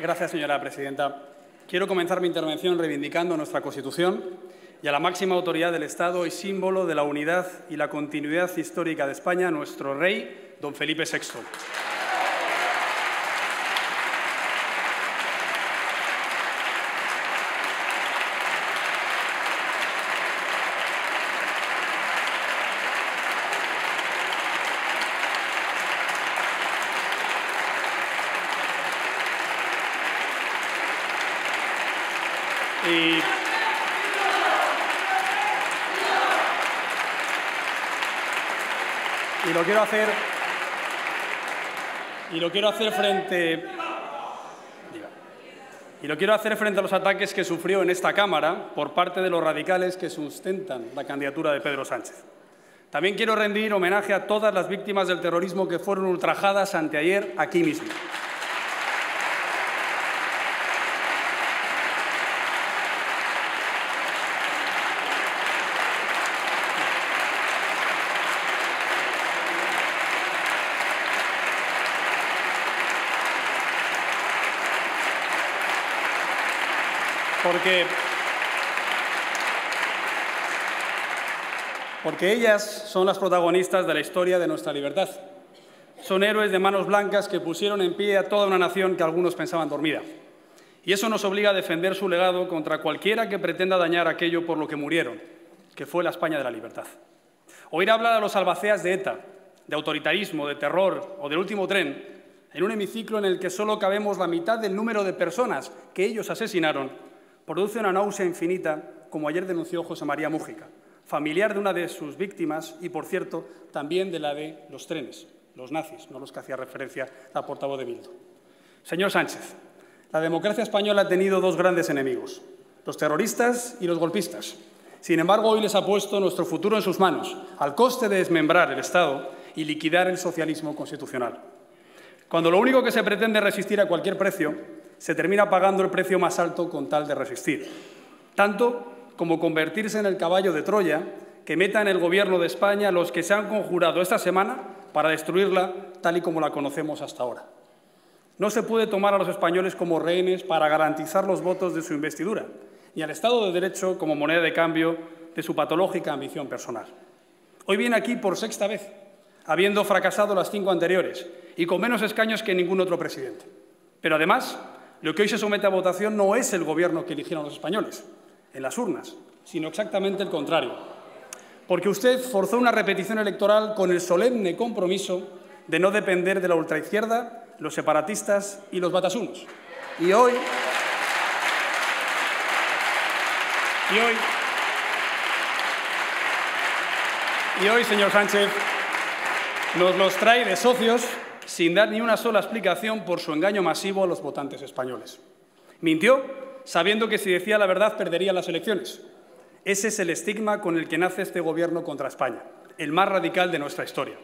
Gracias, señora presidenta. Quiero comenzar mi intervención reivindicando nuestra Constitución y a la máxima autoridad del Estado y símbolo de la unidad y la continuidad histórica de España, nuestro rey, don Felipe VI. Y lo quiero hacer frente a los ataques que sufrió en esta Cámara por parte de los radicales que sustentan la candidatura de Pedro Sánchez. También quiero rendir homenaje a todas las víctimas del terrorismo que fueron ultrajadas anteayer aquí mismo. Porque ellas son las protagonistas de la historia de nuestra libertad. Son héroes de manos blancas que pusieron en pie a toda una nación que algunos pensaban dormida. Y eso nos obliga a defender su legado contra cualquiera que pretenda dañar aquello por lo que murieron, que fue la España de la libertad. Oír hablar a los albaceas de ETA, de autoritarismo, de terror o del último tren, en un hemiciclo en el que solo cabemos la mitad del número de personas que ellos asesinaron, produce una náusea infinita, como ayer denunció José María Mújica, familiar de una de sus víctimas y, por cierto, también de la de los trenes, los nazis, no los que hacía referencia la portavoz de Bildu. Señor Sánchez, la democracia española ha tenido dos grandes enemigos, los terroristas y los golpistas. Sin embargo, hoy les ha puesto nuestro futuro en sus manos, al coste de desmembrar el Estado y liquidar el socialismo constitucional. Cuando lo único que se pretende es resistir a cualquier precio, se termina pagando el precio más alto con tal de resistir. Tanto como convertirse en el caballo de Troya que meta en el Gobierno de España los que se han conjurado esta semana para destruirla tal y como la conocemos hasta ahora. No se puede tomar a los españoles como rehenes para garantizar los votos de su investidura, ni al Estado de Derecho como moneda de cambio de su patológica ambición personal. Hoy viene aquí por sexta vez, habiendo fracasado las 5 anteriores y con menos escaños que ningún otro presidente. Pero además, lo que hoy se somete a votación no es el Gobierno que eligieron los españoles en las urnas, sino exactamente el contrario. Porque usted forzó una repetición electoral con el solemne compromiso de no depender de la ultraizquierda, los separatistas y los batasunos. Y hoy, señor Sánchez, nos los trae de socios sin dar ni una sola explicación por su engaño masivo a los votantes españoles. Mintió sabiendo que si decía la verdad perdería las elecciones. Ese es el estigma con el que nace este Gobierno contra España, el más radical de nuestra historia.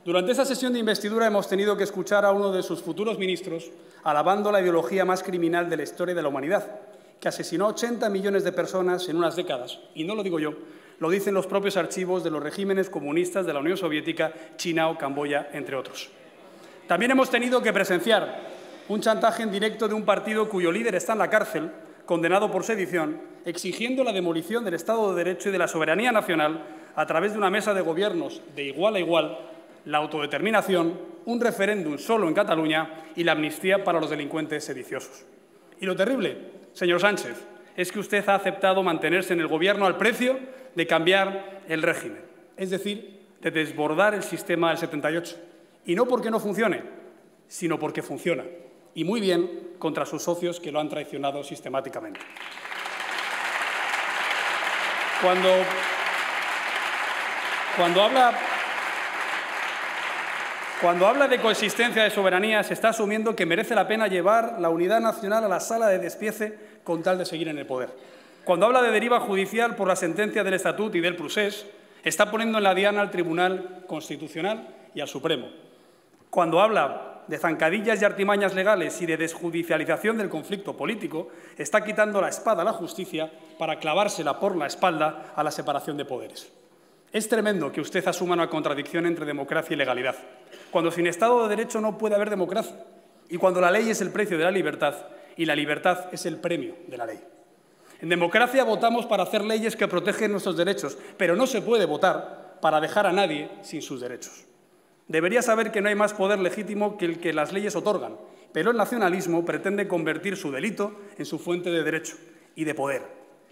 Durante esa sesión de investidura hemos tenido que escuchar a uno de sus futuros ministros alabando la ideología más criminal de la historia de la humanidad, que asesinó a 80 millones de personas en unas décadas. Y no lo digo yo, lo dicen los propios archivos de los regímenes comunistas de la Unión Soviética, China o Camboya, entre otros. También hemos tenido que presenciar un chantaje en directo de un partido cuyo líder está en la cárcel, condenado por sedición, exigiendo la demolición del Estado de Derecho y de la soberanía nacional a través de una mesa de gobiernos de igual a igual, la autodeterminación, un referéndum solo en Cataluña y la amnistía para los delincuentes sediciosos. Y lo terrible, señor Sánchez, es que usted ha aceptado mantenerse en el Gobierno al precio de cambiar el régimen, es decir, de desbordar el sistema del 78. Y no porque no funcione, sino porque funciona. Y muy bien contra sus socios que lo han traicionado sistemáticamente. Cuando habla de coexistencia de soberanía, se está asumiendo que merece la pena llevar la unidad nacional a la sala de despiece con tal de seguir en el poder. Cuando habla de deriva judicial por la sentencia del Estatut y del Procés, está poniendo en la diana al Tribunal Constitucional y al Supremo. Cuando habla de zancadillas y artimañas legales y de desjudicialización del conflicto político, está quitando la espada a la justicia para clavársela por la espalda a la separación de poderes. Es tremendo que usted asuma una contradicción entre democracia y legalidad, cuando sin Estado de Derecho no puede haber democracia y cuando la ley es el precio de la libertad y la libertad es el premio de la ley. En democracia votamos para hacer leyes que protegen nuestros derechos, pero no se puede votar para dejar a nadie sin sus derechos. Debería saber que no hay más poder legítimo que el que las leyes otorgan, pero el nacionalismo pretende convertir su delito en su fuente de derecho y de poder.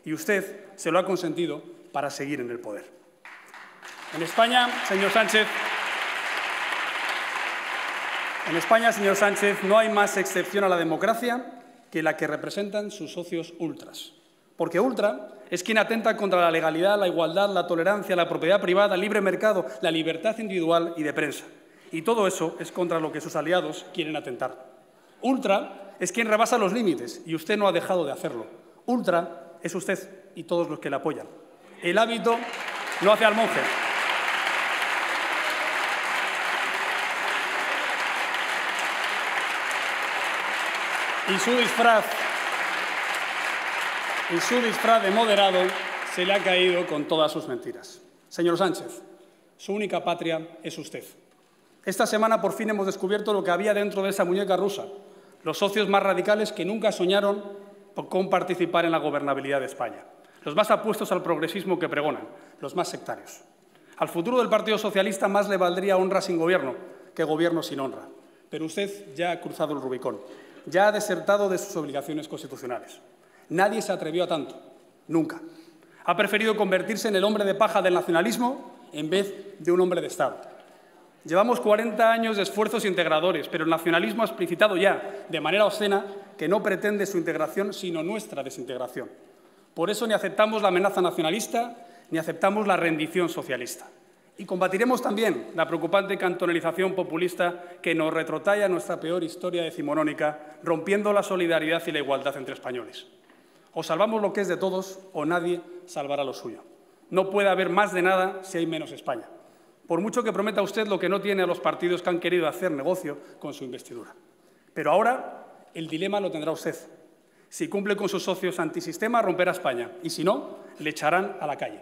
Y usted se lo ha consentido para seguir en el poder. En España, señor Sánchez, no hay más excepción a la democracia que la que representan sus socios ultras. Porque ultra es quien atenta contra la legalidad, la igualdad, la tolerancia, la propiedad privada, el libre mercado, la libertad individual y de prensa. Y todo eso es contra lo que sus aliados quieren atentar. Ultra es quien rebasa los límites y usted no ha dejado de hacerlo. Ultra es usted y todos los que le apoyan. El hábito no hace al monje. Y su disfraz de moderado se le ha caído con todas sus mentiras. Señor Sánchez, su única patria es usted. Esta semana por fin hemos descubierto lo que había dentro de esa muñeca rusa, los socios más radicales que nunca soñaron con participar en la gobernabilidad de España, los más apuestos al progresismo que pregonan, los más sectarios. Al futuro del Partido Socialista más le valdría honra sin gobierno que gobierno sin honra. Pero usted ya ha cruzado el Rubicón, ya ha desertado de sus obligaciones constitucionales. Nadie se atrevió a tanto, nunca. Ha preferido convertirse en el hombre de paja del nacionalismo en vez de un hombre de Estado. Llevamos 40 años de esfuerzos integradores, pero el nacionalismo ha explicitado ya, de manera obscena, que no pretende su integración, sino nuestra desintegración. Por eso ni aceptamos la amenaza nacionalista, ni aceptamos la rendición socialista. Y combatiremos también la preocupante cantonalización populista que nos retrotrae a nuestra peor historia decimonónica, rompiendo la solidaridad y la igualdad entre españoles. O salvamos lo que es de todos o nadie salvará lo suyo. No puede haber más de nada si hay menos España. Por mucho que prometa usted lo que no tiene a los partidos que han querido hacer negocio con su investidura. Pero ahora el dilema lo tendrá usted. Si cumple con sus socios antisistema, romperá España. Y si no, le echarán a la calle.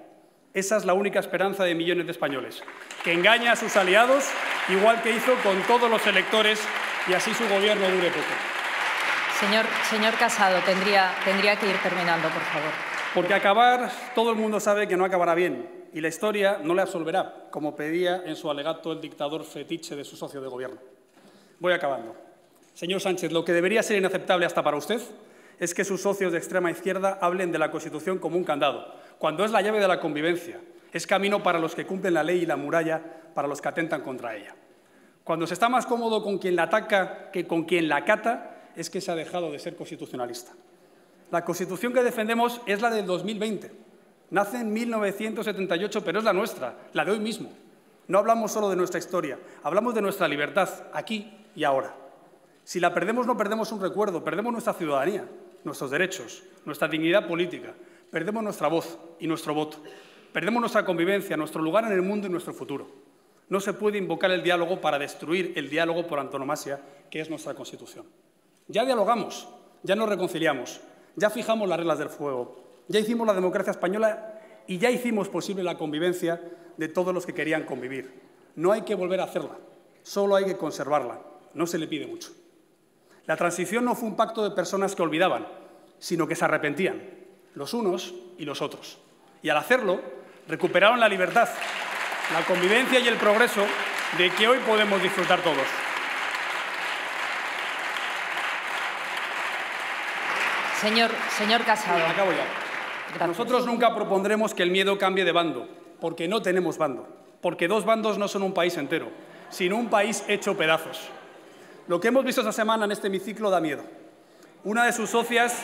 Esa es la única esperanza de millones de españoles, que engañe a sus aliados, igual que hizo con todos los electores, y así su gobierno dure poco. Señor Casado, tendría que ir terminando, por favor. Porque acabar, todo el mundo sabe que no acabará bien, y la historia no le absolverá, como pedía en su alegato el dictador fetiche de su socio de gobierno. Voy acabando. Señor Sánchez, lo que debería ser inaceptable hasta para usted es que sus socios de extrema izquierda hablen de la Constitución como un candado, cuando es la llave de la convivencia, es camino para los que cumplen la ley y la muralla para los que atentan contra ella. Cuando se está más cómodo con quien la ataca que con quien la acata, es que se ha dejado de ser constitucionalista. La Constitución que defendemos es la del 2020. Nace en 1978, pero es la nuestra, la de hoy mismo. No hablamos solo de nuestra historia, hablamos de nuestra libertad, aquí y ahora. Si la perdemos, no perdemos un recuerdo, perdemos nuestra ciudadanía, nuestros derechos, nuestra dignidad política, perdemos nuestra voz y nuestro voto, perdemos nuestra convivencia, nuestro lugar en el mundo y nuestro futuro. No se puede invocar el diálogo para destruir el diálogo por antonomasia, que es nuestra Constitución. Ya dialogamos, ya nos reconciliamos, ya fijamos las reglas del juego, ya hicimos la democracia española y ya hicimos posible la convivencia de todos los que querían convivir. No hay que volver a hacerla, solo hay que conservarla, no se le pide mucho. La transición no fue un pacto de personas que olvidaban, sino que se arrepentían, los unos y los otros. Y al hacerlo, recuperaron la libertad, la convivencia y el progreso de que hoy podemos disfrutar todos. Señor Casado. Acabo ya. Gracias. Nosotros nunca propondremos que el miedo cambie de bando, porque no tenemos bando, porque dos bandos no son un país entero, sino un país hecho pedazos. Lo que hemos visto esta semana en este hemiciclo da miedo. Una de sus socias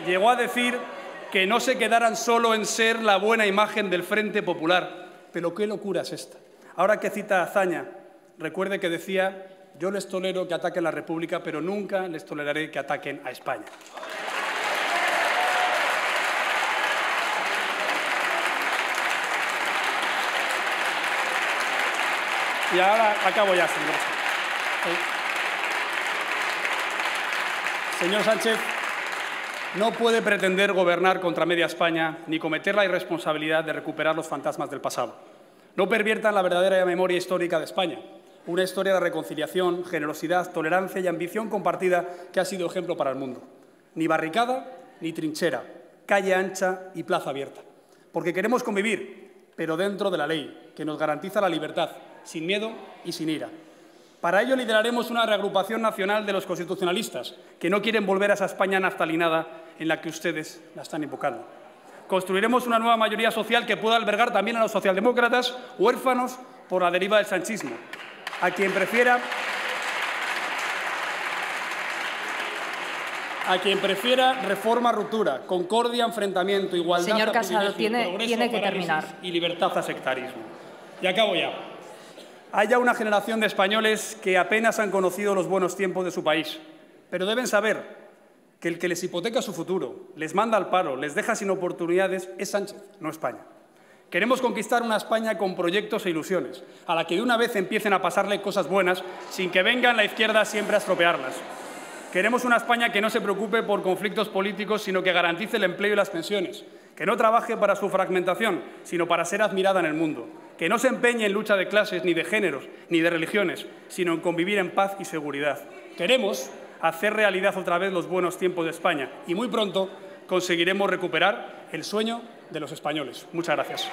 llegó a decir que no se quedaran solo en ser la buena imagen del Frente Popular. Pero qué locura es esta. Ahora que cita a Azaña, recuerde que decía: yo les tolero que ataquen la República, pero nunca les toleraré que ataquen a España. Y ahora acabo ya, señor. Señor Sánchez, no puede pretender gobernar contra media España ni cometer la irresponsabilidad de recuperar los fantasmas del pasado. No perviertan la verdadera memoria histórica de España, Una historia de reconciliación, generosidad, tolerancia y ambición compartida que ha sido ejemplo para el mundo. Ni barricada ni trinchera, calle ancha y plaza abierta. Porque queremos convivir, pero dentro de la ley, que nos garantiza la libertad, sin miedo y sin ira. Para ello lideraremos una reagrupación nacional de los constitucionalistas, que no quieren volver a esa España naftalinada en la que ustedes la están invocando. Construiremos una nueva mayoría social que pueda albergar también a los socialdemócratas huérfanos por la deriva del sanchismo. A quien prefiera reforma, ruptura, concordia, enfrentamiento, igualdad, señor Casado, tiene que parálisis terminar. Y libertad a sectarismo. Y acabo ya. Hay ya una generación de españoles que apenas han conocido los buenos tiempos de su país, pero deben saber que el que les hipoteca su futuro, les manda al paro, les deja sin oportunidades, es Sánchez, no España. Queremos conquistar una España con proyectos e ilusiones, a la que de una vez empiecen a pasarle cosas buenas sin que venga la izquierda siempre a estropearlas. Queremos una España que no se preocupe por conflictos políticos, sino que garantice el empleo y las pensiones, que no trabaje para su fragmentación, sino para ser admirada en el mundo, que no se empeñe en lucha de clases, ni de géneros, ni de religiones, sino en convivir en paz y seguridad. Queremos hacer realidad otra vez los buenos tiempos de España y muy pronto conseguiremos recuperar el sueño de los españoles. Muchas gracias.